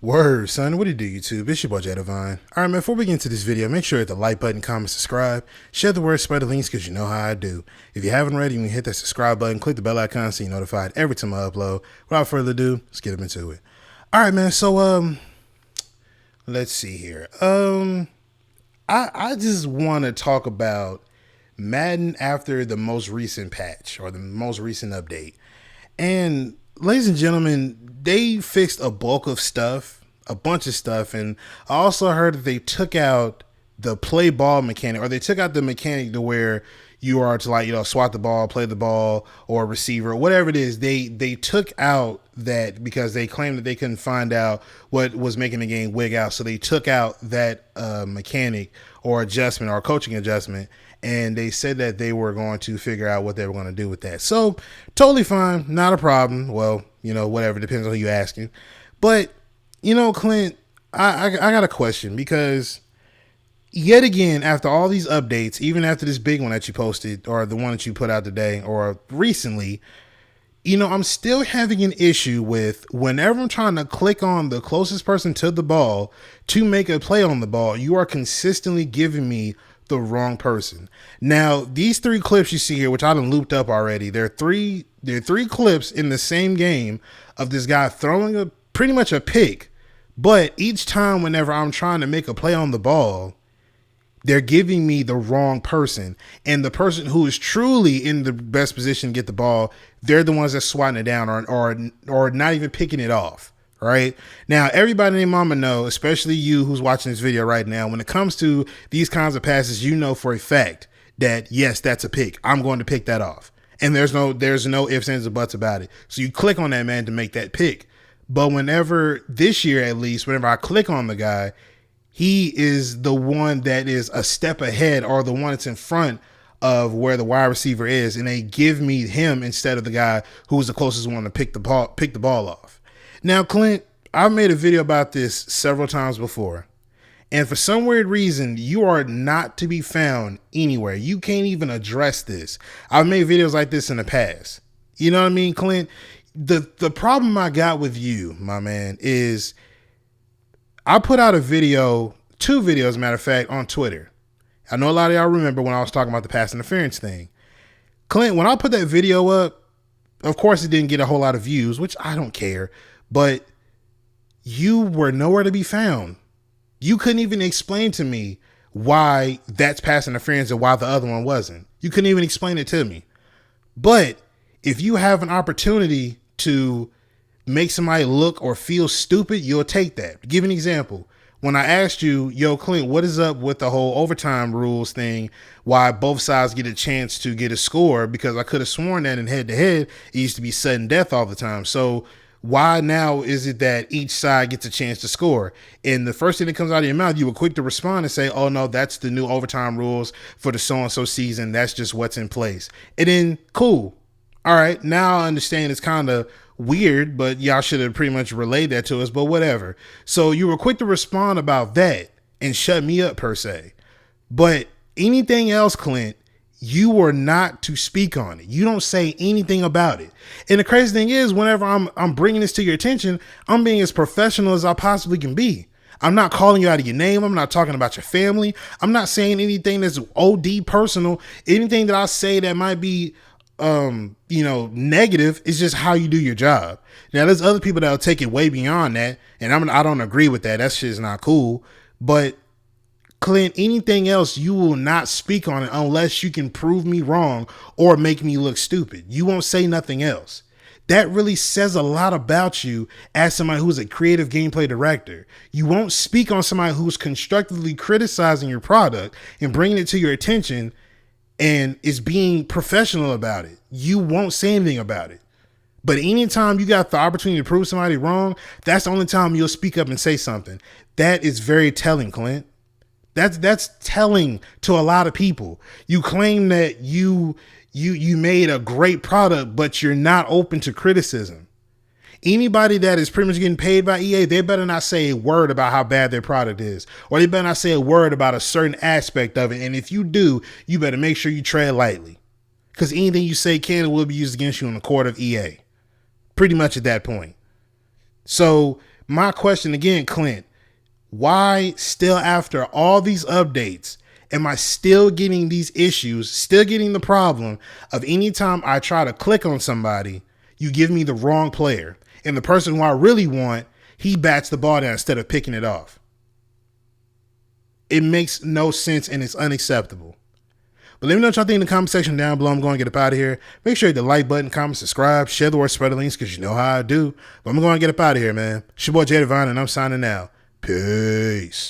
Word, son. What do you do, YouTube? It's your boy, Jadavine. Alright, man, before we get into this video, make sure to hit the like button, comment, subscribe, share the word, spread the links, because you know how I do. If you haven't already, you can hit that subscribe button, click the bell icon so you're notified every time I upload. Without further ado, let's get into it. Alright, man, so, let's see here. I just want to talk about Madden after the most recent patch, or the most recent update. And ladies and gentlemen, they fixed a bulk of stuff, a bunch of stuff. And I also heard that they took out the play ball mechanic, or they took out the mechanic to where you are to, like, you know, swat the ball, play the ball, or receiver, whatever it is. They took out that because they claimed that they couldn't find out what was making the game wig out. So they took out that mechanic or adjustment or coaching adjustment. And they said that they were going to figure out what they were going to do with that. So totally fine. Not a problem. Well, you know, whatever. Depends on who you're asking. But, you know, Clint, I got a question, because yet again, after all these updates, even after this big one that you posted, or the one that you put out today or recently, you know, I'm still having an issue with whenever I'm trying to click on the closest person to the ball to make a play on the ball, you are consistently giving me the wrong person. Now, these three clips you see here, which I done looped up already, there are three clips in the same game of this guy throwing pretty much a pick, but each time whenever I'm trying to make a play on the ball, they're giving me the wrong person. And the person who is truly in the best position to get the ball, they're the ones that's swatting it down or not even picking it off. Right now, everybody named mama know, especially you who's watching this video right now, when it comes to these kinds of passes, you know for a fact that yes, that's a pick. I'm going to pick that off. And there's no ifs, ands, or buts about it. So you click on that man to make that pick. But whenever, this year at least, whenever I click on the guy, he is the one that is a step ahead, or the one that's in front of where the wide receiver is, and they give me him instead of the guy who's the closest one to pick the ball off. Now, Clint, I've made a video about this several times before, and for some weird reason, you are not to be found anywhere. You can't even address this. I've made videos like this in the past. You know what I mean, Clint? The problem I got with you, my man, is I put out a video, two videos, matter of fact, on Twitter. I know a lot of y'all remember when I was talking about the pass interference thing. Clint, when I put that video up, of course it didn't get a whole lot of views, which I don't care, but you were nowhere to be found. You couldn't even explain to me why that's pass interference and why the other one wasn't. You couldn't even explain it to me. But if you have an opportunity to make somebody look or feel stupid, you'll take that. To give an example, when I asked you, yo, Clint, what is up with the whole overtime rules thing? Why both sides get a chance to get a score? Because I could have sworn that in head to head, it used to be sudden death all the time. So why now is it that each side gets a chance to score? And the first thing that comes out of your mouth, you were quick to respond and say, oh no, that's the new overtime rules for the so-and-so season. That's just what's in place. And then cool. All right. Now I understand it's kind of weird, but y'all should have pretty much relayed that to us, but whatever. So you were quick to respond about that and shut me up per se. But anything else, Clint, you were not to speak on it. You don't say anything about it. And the crazy thing is, whenever I'm bringing this to your attention, I'm being as professional as I possibly can be. I'm not calling you out of your name. I'm not talking about your family. I'm not saying anything that's OD personal. Anything that I say that might be you know, negative is just how you do your job. Now, there's other people that'll take it way beyond that, and I don't agree with that. That shit's not cool. But Clint, anything else, you will not speak on it unless you can prove me wrong or make me look stupid. You won't say nothing else. That really says a lot about you as somebody who's a creative gameplay director. You won't speak on somebody who's constructively criticizing your product and bringing it to your attention and is being professional about it. You won't say anything about it. But anytime you got the opportunity to prove somebody wrong, that's the only time you'll speak up and say something. That is very telling, Clint. That's telling to a lot of people. You claim that you made a great product, but you're not open to criticism. Anybody that is pretty much getting paid by EA, they better not say a word about how bad their product is, or they better not say a word about a certain aspect of it. And if you do, you better make sure you tread lightly, because anything you say can and will be used against you in the court of EA. Pretty much at that point. So My question again, Clint, why still after all these updates am I still getting these issues, still getting the problem of anytime I try to click on somebody, you give me the wrong player. And the person who I really want, he bats the ball down instead of picking it off. It makes no sense and it's unacceptable. But let me know what y'all think in the comment section down below. I'm going to get up out of here. Make sure you hit the like button, comment, subscribe, share the word, spread the links, because you know how I do. But I'm going to get up out of here, man. It's your boy Jay Divine, and I'm signing out. Peace.